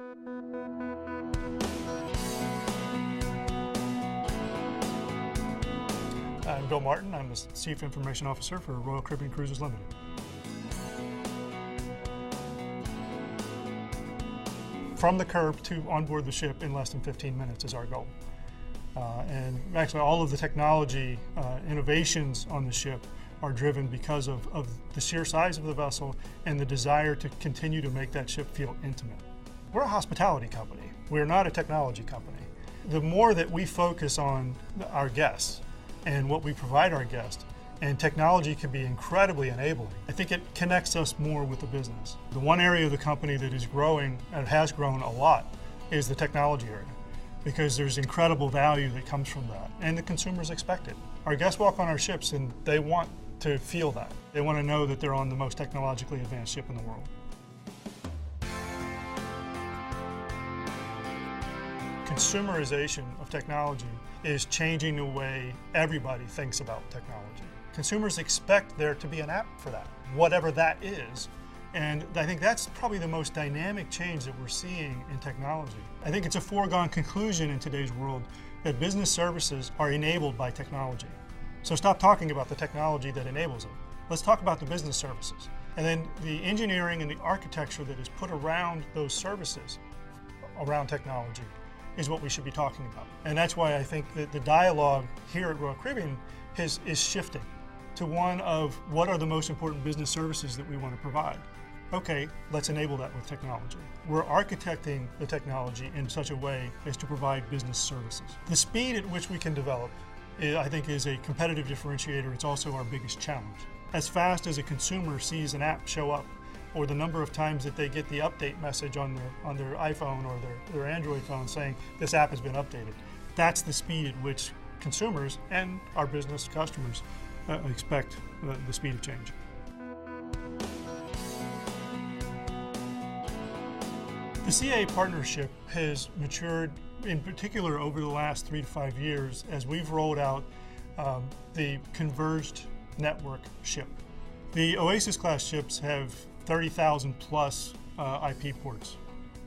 I'm Bill Martin. I'm the Chief Information Officer for Royal Caribbean Cruises Limited. From the curb to onboard the ship in less than 15 minutes is our goal. And actually all of the technology innovations on the ship are driven because of the sheer size of the vessel and the desire to continue to make that ship feel intimate. We're a hospitality company. We're not a technology company. The more that we focus on our guests and what we provide our guests, and technology can be incredibly enabling, I think it connects us more with the business. The one area of the company that is growing and has grown a lot is the technology area, because there's incredible value that comes from that, and the consumers expect it. Our guests walk on our ships and they want to feel that. They want to know that they're on the most technologically advanced ship in the world. Consumerization of technology is changing the way everybody thinks about technology. Consumers expect there to be an app for that, whatever that is. And I think that's probably the most dynamic change that we're seeing in technology. I think it's a foregone conclusion in today's world that business services are enabled by technology. So stop talking about the technology that enables it. Let's talk about the business services. And then the engineering and the architecture that is put around those services, around technology, is what we should be talking about. And that's why I think that the dialogue here at Royal Caribbean is shifting to one of what are the most important business services that we want to provide. Okay, let's enable that with technology. We're architecting the technology in such a way as to provide business services. The speed at which we can develop, I think, is a competitive differentiator. It's also our biggest challenge. As fast as a consumer sees an app show up, or the number of times that they get the update message on their iPhone or their Android phone saying this app has been updated, that's the speed at which consumers and our business customers expect the speed of change. The CA partnership has matured, in particular over the last 3 to 5 years, as we've rolled out the converged network ship. The Oasis class ships have 30,000 plus IP ports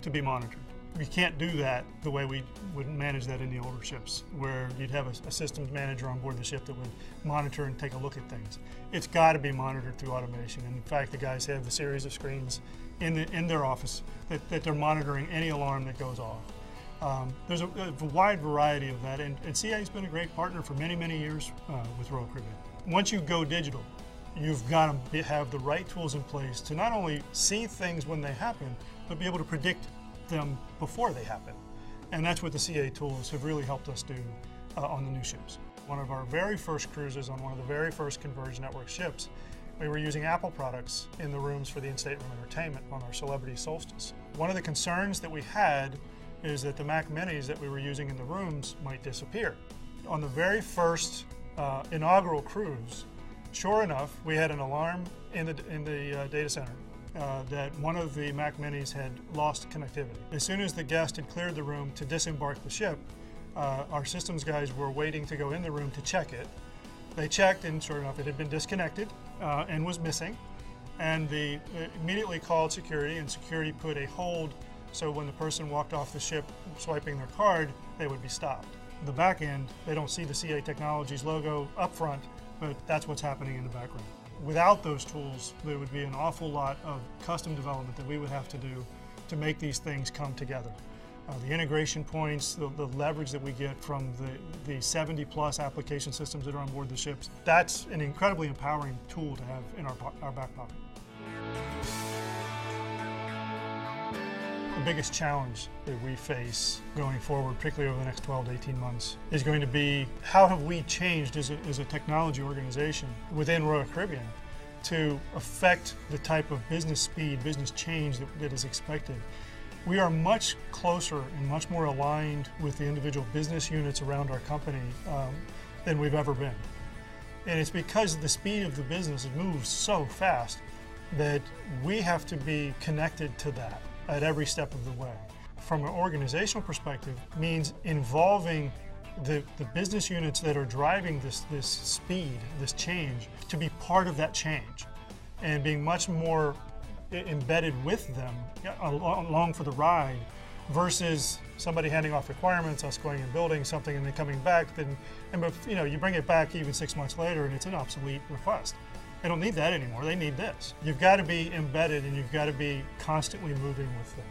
to be monitored. We can't do that the way we would manage that in the older ships, where you'd have a systems manager on board the ship that would monitor and take a look at things. It's got to be monitored through automation. And in fact, the guys have a series of screens in their office that they're monitoring any alarm that goes off. There's a wide variety of that, and CA has been a great partner for many, many years with Royal Caribbean. Once you go digital, you've got to have the right tools in place to not only see things when they happen, but be able to predict them before they happen. And that's what the CA tools have really helped us do on the new ships. One of our very first cruises on one of the very first converged network ships, we were using Apple products in the rooms for the in-stateroom entertainment on our Celebrity Solstice. One of the concerns that we had is that the Mac Minis that we were using in the rooms might disappear. On the very first inaugural cruise, sure enough, we had an alarm in the data center that one of the Mac Minis had lost connectivity. As soon as the guest had cleared the room to disembark the ship, our systems guys were waiting to go in the room to check it. They checked, and sure enough, it had been disconnected and was missing. And they immediately called security, and security put a hold so when the person walked off the ship swiping their card, they would be stopped. The back end, they don't see the CA Technologies logo up front, but that's what's happening in the background. Without those tools, there would be an awful lot of custom development that we would have to do to make these things come together. The integration points, the leverage that we get from the 70 plus application systems that are on board the ships, that's an incredibly empowering tool to have in our back pocket. The biggest challenge that we face going forward, particularly over the next 12 to 18 months, is going to be how have we changed as a technology organization within Royal Caribbean to affect the type of business speed, business change that is expected. We are much closer and much more aligned with the individual business units around our company than we've ever been. And it's because the speed of the business moves so fast that we have to be connected to that at every step of the way. From an organizational perspective, means involving the business units that are driving this speed, this change, to be part of that change and being much more embedded with them along for the ride versus somebody handing off requirements, us going and building something and then coming back, then, and you know, you bring it back even 6 months later and it's an obsolete request. They don't need that anymore, they need this. You've got to be embedded and you've got to be constantly moving with them.